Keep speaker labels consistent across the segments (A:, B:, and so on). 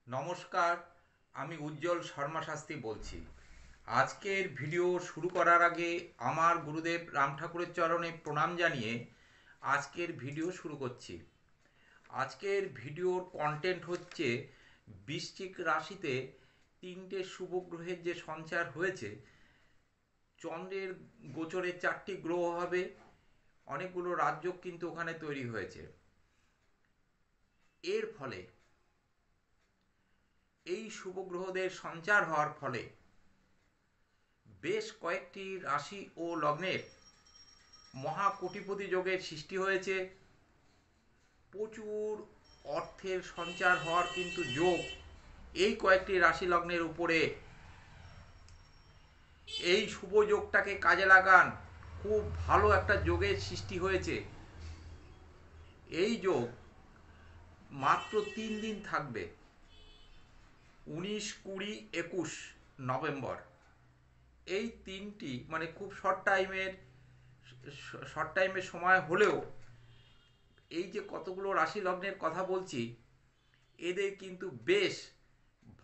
A: নমস্কার, আমি উজ্জ্বল শর্মা শাস্ত্রী বলছি। আজকের ভিডিও শুরু করার আগে আমার গুরুদেব রাম ঠাকুরের চরণে প্রণাম জানিয়ে আজকের ভিডিও শুরু করছি। আজকের ভিডিওর কন্টেন্ট হচ্ছে বৃশ্চিক রাশিতে তিনটে শুভ গ্রহের যে সঞ্চার হয়েছে। চন্দ্রের গোচরে 4টি গ্রহ হবে, অনেকগুলো রাজযোগ কিন্তু ওখানে তৈরি হয়েছে। এর ফলে এই শুভ গ্রহদের সঞ্চার হওয়ার ফলে বেশ কয়েকটি রাশি ও লগ্নের মহাকোটিপতি যোগের সৃষ্টি হয়েছে। প্রচুর অর্থের সঞ্চার হওয়ার কিন্তু যোগ এই কয়েকটি রাশি লগ্নের উপরে। এই শুভ যোগটাকে কাজে লাগান, খুব ভালো একটা যোগের সৃষ্টি হয়েছে। এই যোগ মাত্র 3 দিন থাকবে, 19, 20, 21 নভেম্বর। এই তিনটি মানে খুব শর্ট টাইমের সময় হলেও এই যে কতগুলো রাশি লগ্নের কথা বলছি, এদের কিন্তু বেশ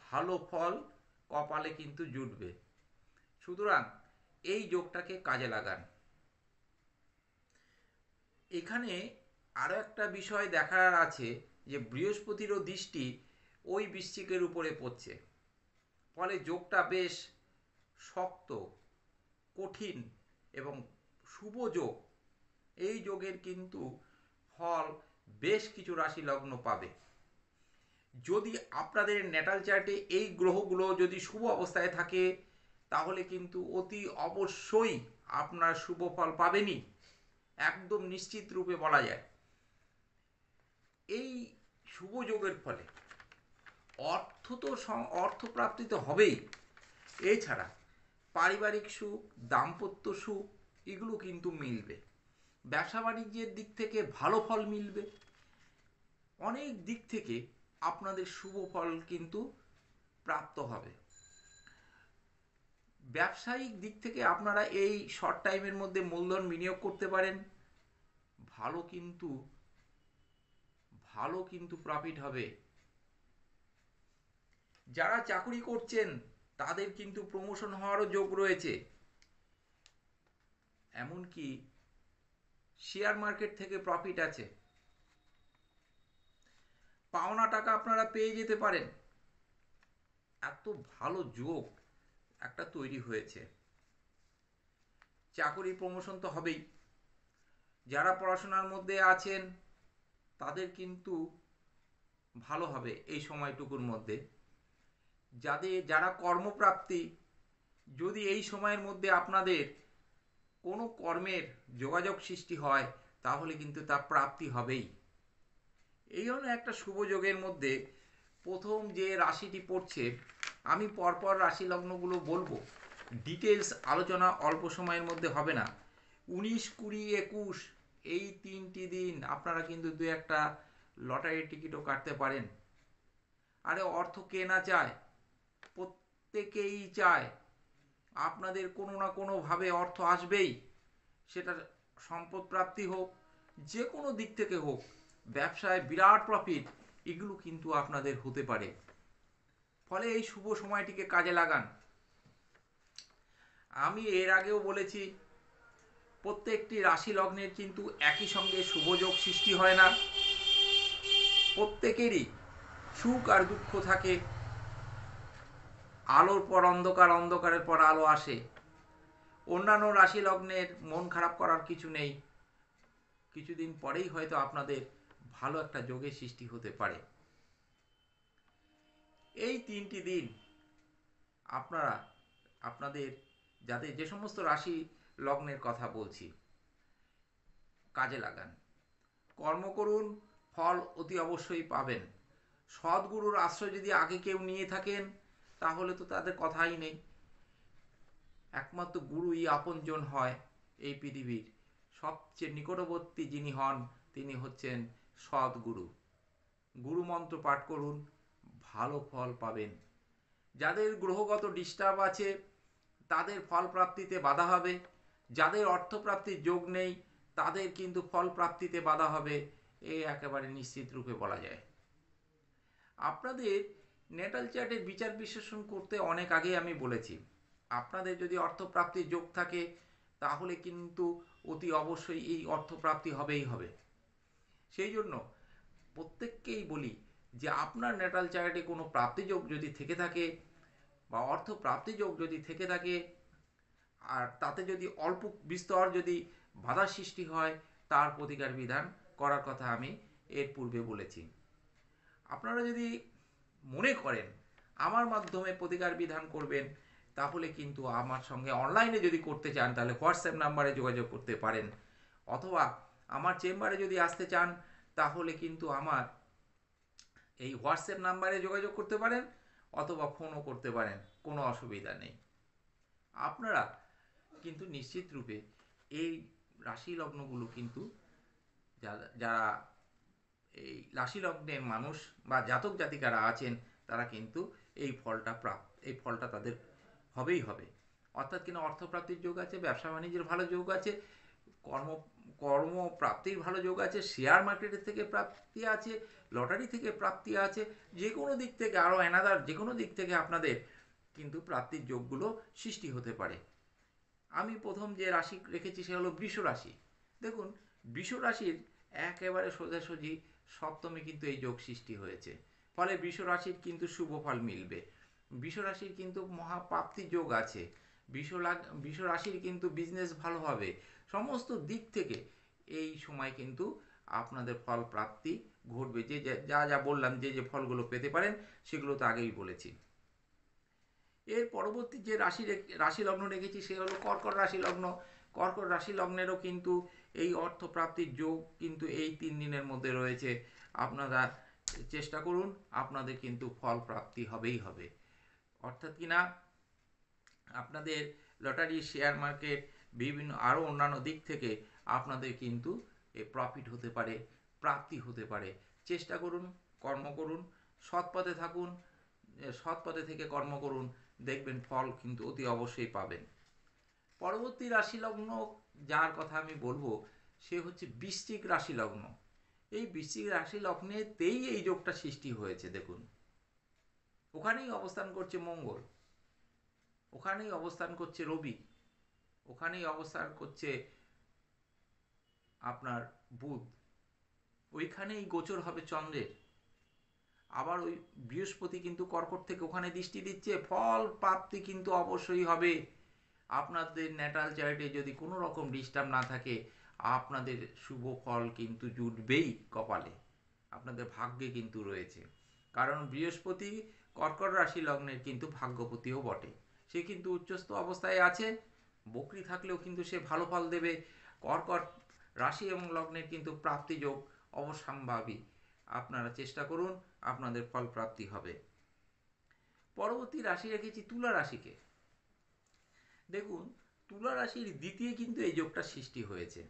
A: ভালো ফল কপালে কিন্তু জুটবে। সুতরাং এই যোগটাকে কাজে লাগান। এখানে আরও একটা বিষয় দেখার আছে যে বৃহস্পতিরও দৃষ্টি ওই বৃশ্চিকের উপরে পড়ছে। ফলে যোগটা বেশ শক্ত, কঠিন এবং শুভ যোগ। এই যোগের কিন্তু ফল বেশ কিছু রাশি লগ্ন পাবে। যদি আপনাদের ন্যাটাল চার্টে এই গ্রহগুলো যদি শুভ অবস্থায় থাকে, তাহলে কিন্তু অতি অবশ্যই আপনার শুভ ফল পাবেনই, একদম নিশ্চিত রূপে বলা যায়। এই শুভ যোগের ফলে অর্থপ্রাপ্তি তো হবেই, এছাড়া পারিবারিক সুখ, দাম্পত্য সুখ এগুলো কিন্তু মিলবে। ব্যবসা বাণিজ্যের দিক থেকে ভালো ফল মিলবে। অনেক দিক থেকে আপনাদের শুভ ফল কিন্তু প্রাপ্ত হবে। ব্যবসায়িক দিক থেকে আপনারা এই শর্ট টাইমের মধ্যে মূলধন বিনিয়োগ করতে পারেন। ভালো কিন্তু প্রফিট হবে। যারা চাকরি করছেন তাদের কিন্তু প্রমোশন হওয়ারও যোগ রয়েছে। এমনকি শেয়ার মার্কেট থেকে প্রফিট আছে, পাওনা টাকা আপনারা পেয়ে যেতে পারেন। এত ভালো যোগ একটা তৈরি হয়েছে। চাকরি প্রমোশন তো হবেই। যারা পড়াশোনার মধ্যে আছেন তাদের কিন্তু ভালো হবে এই সময়টুকুর মধ্যে। যারা কর্মপ্রাপ্তি, যদি এই সময়ের মধ্যে আপনাদের কোনো কর্মের যোগাযোগ সৃষ্টি হয়, তাহলে কিন্তু তা প্রাপ্তি হবেই। এই জন্য একটা শুভ যোগের মধ্যে প্রথম যে রাশিটি পড়ছে, আমি পরপর রাশি লগ্নগুলো বলবো, ডিটেলস আলোচনা অল্প সময়ের মধ্যে হবে না। 19, 20, 21 এই 3টি দিন আপনারা কিন্তু দু একটা লটারির টিকিটও কাটতে পারেন। আরে অর্থ কে না চায়, প্রত্যেকেই চায়। আপনাদের কোনো না কোনোভাবে অর্থ আসবেই, সেটা সম্পদ প্রাপ্তি হোক, যে কোনো দিক থেকে হোক, ব্যবসায় বিরাট প্রফিট, এগুলো কিন্তু আপনাদের হতে পারে। ফলে এই শুভ সময়টিকে কাজে লাগান। আমি এর আগেও বলেছি, প্রত্যেকটি রাশি লগ্নের কিন্তু একই সঙ্গে শুভযোগ সৃষ্টি হয় না। প্রত্যেকেরই সুখ আর দুঃখ থাকে। আলোর পর অন্ধকার, অন্ধকারের পর আলো আসে। অন্যান্য রাশি লগ্নের মন খারাপ করার কিছু নেই। কিছুদিন পরেই হয়তো আপনাদের ভালো একটা যোগের সৃষ্টি হতে পারে। এই 3টি দিন আপনারা আপনাদের যাদের যে সমস্ত রাশি লগ্নের কথা বলছি, কাজে লাগান। কর্ম করুন, ফল অতি অবশ্যই পাবেন। সদ্গুরুর আশ্রয় যদি আগে কেউ নিয়ে থাকেন, তাহলে তো তাদের কথাই নেই। একমাত্র গুরুই আপনজন হয় এই পৃথিবীর। সবচেয়ে নিকটবর্তী যিনি হন, তিনি হচ্ছেন সদ্গুরু। গুরু মন্ত্র পাঠ করুন, ভালো ফল পাবেন। যাদের গ্রহগত ডিস্টার্ব আছে, তাদের ফল প্রাপ্তিতে বাধা হবে। যাদের অর্থপ্রাপ্তির যোগ নেই, তাদের কিন্তু ফল প্রাপ্তিতে বাধা হবে, এ একেবারে নিশ্চিত রূপে বলা যায়। আপনাদের নেটাল চার্টের বিচার বিশ্লেষণ করতে অনেক আগেই আমি বলেছি, আপনাদের যদি অর্থপ্রাপ্তির যোগ থাকে তাহলে কিন্তু অতি অবশ্যই এই অর্থপ্রাপ্তি হবেই হবে। সেই জন্য প্রত্যেককেই বলি যে আপনার নেটাল চার্টে কোনো প্রাপ্তিযোগ যদি থেকে থাকে বা অর্থ প্রাপ্তিযোগ যদি থেকে থাকে, আর তাতে যদি অল্প বিস্তর যদি বাধা সৃষ্টি হয়, তার প্রতিকার বিধান করার কথা আমি এর পূর্বে বলেছি। আপনারা যদি মনে করেন আমার মাধ্যমে প্রতিকার বিধান করবেন, তাহলে কিন্তু আমার সঙ্গে অনলাইনে যদি করতে চান তাহলে হোয়াটসঅ্যাপ নাম্বারে যোগাযোগ করতে পারেন, অথবা আমার চেম্বারে যদি আসতে চান তাহলে কিন্তু আমার এই হোয়াটসঅ্যাপ নাম্বারে যোগাযোগ করতে পারেন, অথবা ফোনও করতে পারেন, কোনো অসুবিধা নেই। আপনারা কিন্তু নিশ্চিত রূপে এই রাশি লগ্নগুলো কিন্তু যারা এই রাশি লগ্নের মানুষ বা জাতক জাতিকারা আছেন তারা কিন্তু এই ফলটা তাদের হবেই হবে। অর্থাৎ কিনা অর্থপ্রাপ্তির যোগ আছে, ব্যবসা বাণিজ্যের ভালো যোগ আছে, কর্ম কর্মপ্রাপ্তির ভালো যোগ আছে, শেয়ার মার্কেটের থেকে প্রাপ্তি আছে, লটারি থেকে প্রাপ্তি আছে, যে কোনো দিক থেকে আরও অ্যানাদার যে কোনো দিক থেকে আপনাদের কিন্তু প্রাপ্তির যোগগুলো সৃষ্টি হতে পারে। আমি প্রথম যে রাশি রেখেছি সে হলো বৃষ রাশি। দেখুন, বৃষ রাশির একেবারে সোজাসুজি সপ্তমে কিন্তু এই যোগ সৃষ্টি হয়েছে, ফলে বৃষ রাশির কিন্তু শুভ ফল মিলবে। বৃষ রাশির কিন্তু মহাপ্রাপ্তি যোগ আছে, বৃষ রাশির কিন্তু বিজনেস ভালো হবে, সমস্ত দিক থেকে এই সময় কিন্তু আপনাদের ফল প্রাপ্তি ঘটবে। যে যা যা বললাম, যে ফলগুলো পেতে পারেন সেগুলো তো আগেই বলেছি। এর পরবর্তী যে রাশি লগ্ন রেখেছি সে হলো কর্কট রাশি লগ্ন। কর্কট রাশি লগ্নেরও কিন্তু এই অর্থপ্রাপ্তির যোগ কিন্তু এই 3 দিনের মধ্যে রয়েছে। আপনারা চেষ্টা করুন, আপনাদের কিন্তু ফল প্রাপ্তি হবেই হবে। অর্থাৎ কিনা আপনাদের লটারি, শেয়ার মার্কেট, বিভিন্ন আরও অন্যান্য দিক থেকে আপনাদের কিন্তু প্রফিট হতে পারে, প্রাপ্তি হতে পারে। চেষ্টা করুন, কর্ম করুন, সৎ পথে থাকুন, সৎ পথে থেকে কর্ম করুন, দেখবেন ফল কিন্তু অতি অবশ্যই পাবেন। পরবর্তী রাশি লগ্ন যার কথা আমি বলবো সে হচ্ছে বৃশ্চিক রাশি লগ্ন। এই বৃশ্চিক রাশি লগ্নেতেই এই যোগটা সৃষ্টি হয়েছে। দেখুন, ওখানেই অবস্থান করছে মঙ্গল, ওখানেই অবস্থান করছে রবি, ওখানেই অবস্থান করছে আপনার বুধ, ওইখানেই গোচর হবে চন্দ্রের। আবার ওই বৃহস্পতি কিন্তু কর্কট থেকে ওখানে দৃষ্টি দিচ্ছে, ফল প্রাপ্তি কিন্তু অবশ্যই হবে। আপনাদের ন্যাটাল চার্টে যদি কোনো রকম ডিস্টার্ব না থাকে, আপনাদের শুভ ফল কিন্তু জুটবেই কপালে, আপনাদের ভাগ্যে কিন্তু রয়েছে। কারণ বৃহস্পতি কর্কট রাশি লগ্নের কিন্তু ভাগ্যপতিও বটে, সে কিন্তু উচ্চস্থ অবস্থায় আছে, বকরি থাকলেও কিন্তু সে ভালো ফল দেবে। কর্কট রাশি এবং লগ্নের কিন্তু প্রাপ্তিযোগ অবশ্যম্ভাবী। আপনারা চেষ্টা করুন, আপনাদের ফল প্রাপ্তি হবে। পরবর্তী রাশি রেখেছি তুলা রাশিকে। দেখুন, তুলা রাশির দ্বিতীয় কিন্তু এই যোগটা সৃষ্টি হয়েছে।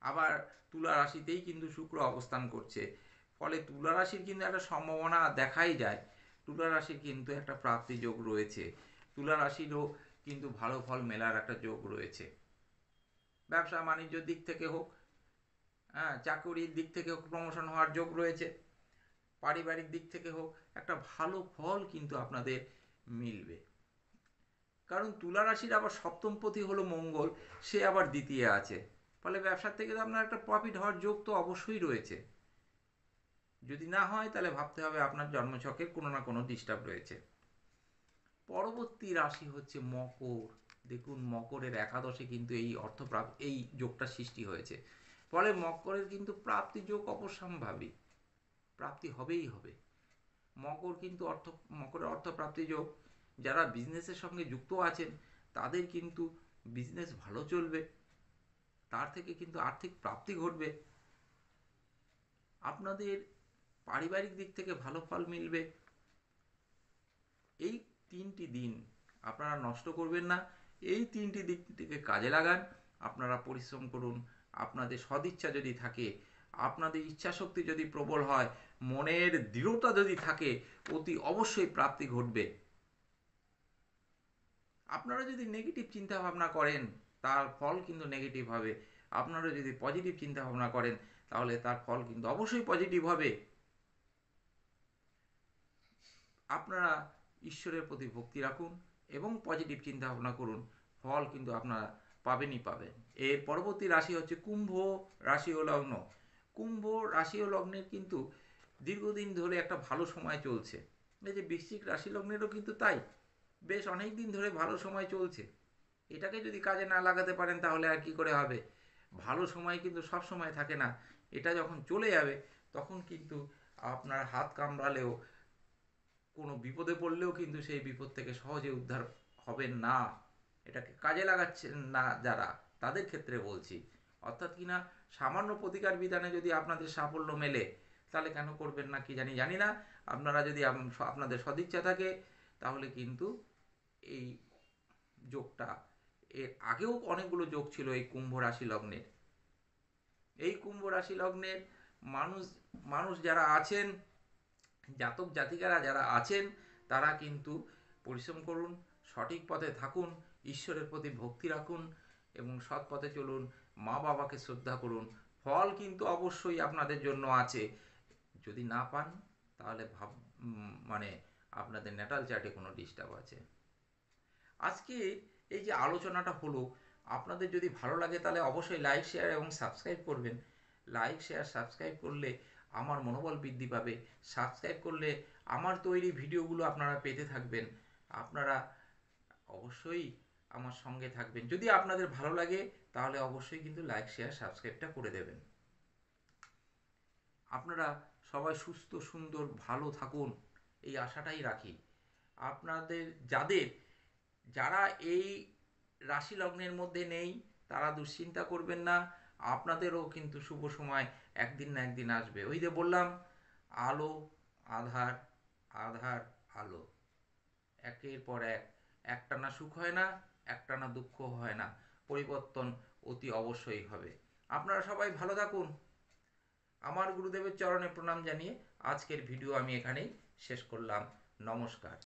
A: আবার তুলা রাশিতেই কিন্তু শুক্র অবস্থান করছে, ফলে তুলা রাশির কিন্তু একটা সম্ভাবনা দেখাই যায়। তুলা রাশির কিন্তু একটা প্রাপ্তি যোগ রয়েছে, তুলা রাশিরও কিন্তু ভালো ফল মেলার একটা যোগ রয়েছে। ব্যবসা বাণিজ্য দিক থেকে হোক, চাকুরির দিক থেকে হোক, প্রমোশন হওয়ার যোগ রয়েছে। পারিবারিক দিক থেকে হোক, একটা ভালো ফল কিন্তু আপনাদের মিলবে। কারণ তুলা রাশির আবার সপ্তমপতি হলো মঙ্গল, সে আবার দ্বিতীয় আছে, ফলে ব্যবসার থেকে তো আপনার একটা প্রফিট হওয়ার যোগ তো অবশ্যই রয়েছে। যদি না হয় তাহলে ভাবতে হবে আপনার জন্মছকের কোনো না কোনো ডিস্টার্ব রয়েছে। পরবর্তী রাশি হচ্ছে মকর। দেখুন, মকরের একাদশে কিন্তু এই যোগটা সৃষ্টি হয়েছে, ফলে মকরের কিন্তু প্রাপ্তি যোগ অবশ্যম্ভাবী, প্রাপ্তি হবেই হবে। মকরের অর্থপ্রাপ্তি যোগ, যারা বিজনেসের সঙ্গে যুক্ত আছেন তাদের কিন্তু বিজনেস ভালো চলবে, তার থেকে কিন্তু আর্থিক প্রাপ্তি ঘটবে। আপনাদের পারিবারিক দিক থেকে ভালো ফল মিলবে। এই 3টি দিন আপনারা নষ্ট করবেন না, এই 3টি দিক থেকে কাজে লাগান। আপনারা পরিশ্রম করুন, আপনাদের সদিচ্ছা যদি থাকে, আপনাদের ইচ্ছাশক্তি যদি প্রবল হয়, মনের দৃঢ়তা যদি থাকে, অতি অবশ্যই প্রাপ্তি ঘটবে। আপনারা যদি নেগেটিভ চিন্তা ভাবনা করেন তার ফল কিন্তু নেগেটিভ হবে, আপনারা যদি পজিটিভ চিন্তা ভাবনা করেন তাহলে তার ফল কিন্তু অবশ্যই পজিটিভ হবে। আপনারা ঈশ্বরের প্রতি ভক্তি রাখুন এবং পজিটিভ চিন্তা ভাবনা করুন, ফল কিন্তু আপনারা পাবেনই পাবেন। এর পরবর্তী রাশি হচ্ছে কুম্ভ রাশি ও লগ্ন। কুম্ভ রাশি ও লগ্নের কিন্তু দীর্ঘদিন ধরে একটা ভালো সময় চলছে। এই যে বৃশ্চিক রাশি লগ্নেরও কিন্তু তাই, বেশ অনেক দিন ধরে ভালো সময় চলছে। এটাকে যদি কাজে না লাগাতে পারেন তাহলে আর কি করে হবে? ভালো সময় কিন্তু সব সময় থাকে না। এটা যখন চলে যাবে তখন কিন্তু আপনার হাত কামড়ালেও, কোনো বিপদে পড়লেও কিন্তু সেই বিপদ থেকে সহজে উদ্ধার হবেন না। এটাকে কাজে লাগাচ্ছেন না যারা, তাদের ক্ষেত্রে বলছি। অর্থাৎ কিনা সামান্য প্রতিকার বিধানে যদি আপনাদের সাফল্য মেলে, তাহলে কেন করবেন না কি জানি না। আপনারা যদি আপনাদের সদিচ্ছা থাকে তাহলে কিন্তু এই যোগটা, এর আগেও অনেকগুলো যোগ ছিল এই কুম্ভ রাশি লগ্নের। এই কুম্ভ রাশি লগ্নের মানুষ মানুষ যারা আছেন, জাতক জাতিকারা যারা আছেন, তারা কিন্তু পরিশ্রম করুন, সঠিক পথে থাকুন, ঈশ্বরের প্রতি ভক্তি রাখুন এবং সৎ পথে চলুন, মা বাবাকে শ্রদ্ধা করুন। ফল কিন্তু অবশ্যই আপনাদের জন্য আছে। যদি না পান তাহলে মানে আপনাদের ন্যাটাল চার্টে কোনো ডিস্টার্ব আছে। আজকে এই যে আলোচনাটা হলো, আপনাদের যদি ভালো লাগে তাহলে অবশ্যই লাইক শেয়ার এবং সাবস্ক্রাইব করবেন। লাইক শেয়ার সাবস্ক্রাইব করলে আমার মনোবল বৃদ্ধি পাবে। সাবস্ক্রাইব করলে আমার তৈরি ভিডিওগুলো আপনারা পেতে থাকবেন। আপনারা অবশ্যই আমার সঙ্গে থাকবেন। যদি আপনাদের ভালো লাগে তাহলে অবশ্যই কিন্তু লাইক শেয়ার সাবস্ক্রাইবটা করে দেবেন। আপনারা সবাই সুস্থ সুন্দর ভালো থাকুন, এই আশাটাই রাখি। আপনাদের যারা এই রাশি লগ্নের মধ্যে নেই তারা দুশ্চিন্তা করবেন না। আপনাদেরও কিন্তু শুভ সময় একদিন না একদিন আসবে। ওই যে বললাম, আলো আধার, আধার আলো, একের পর এক। একটানা সুখ হয় না, একটানা দুঃখ হয় না। পরিবর্তন অতি অবশ্যই হবে। আপনারা সবাই ভালো থাকুন। আমার গুরুদেবের চরণে প্রণাম জানিয়ে আজকের ভিডিও আমি এখানেই শেষ করলাম। নমস্কার।